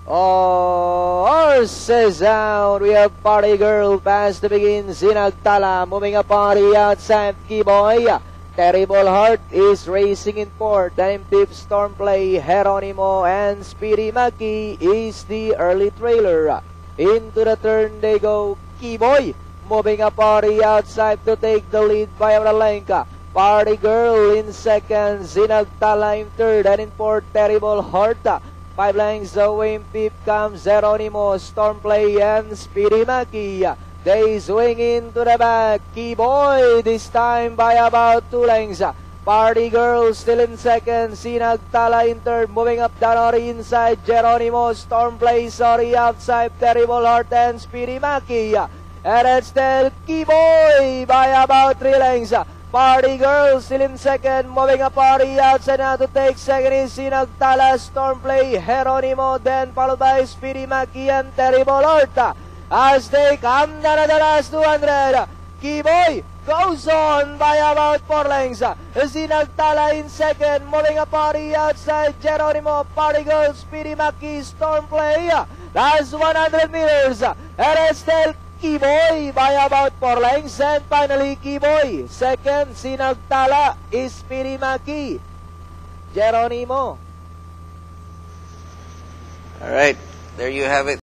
Horses out. We have Party Girl pass to begin. Sinagtala moving a party outside Kiboy. Terrible Heart is racing in fourth. Then Deep Storm Play, Geronimo, and Speedy Maki is the early trailer. Into the turn they go. Kiboy moving a party outside to take the lead by Auralenka. Party Girl in second, Sinagtala in third, and in fourth, Terrible Heart. 5 lengths away in fifth comes Geronimo, Stormplay, and Speedy Maki. They swing into the back. Kiboy this time by about 2 lengths. Party Girl still in second, Sinagtala in third, moving up Danori inside, Geronimo, Stormplay, outside, Terrible Heart, and Speedy Maki. And it's still Kiboy by about 3 lengths. Party Girl still in second, moving a party outside now to take second is Sinagtala, Stormplay, Geronimo, then followed by Speedy Maki and Terrible Heart. As they come down at the last 200, Kiboy goes on by about 4 lengths. Sinagtala in second, moving a party outside, Geronimo, Party Girl, Speedy Maki, Stormplay. Last 100 meters, and it's still Kiboy by about 4 lengths, and finally Kiboy. Second, Sinagtala is Speedy Maki. Geronimo. All right, there you have it.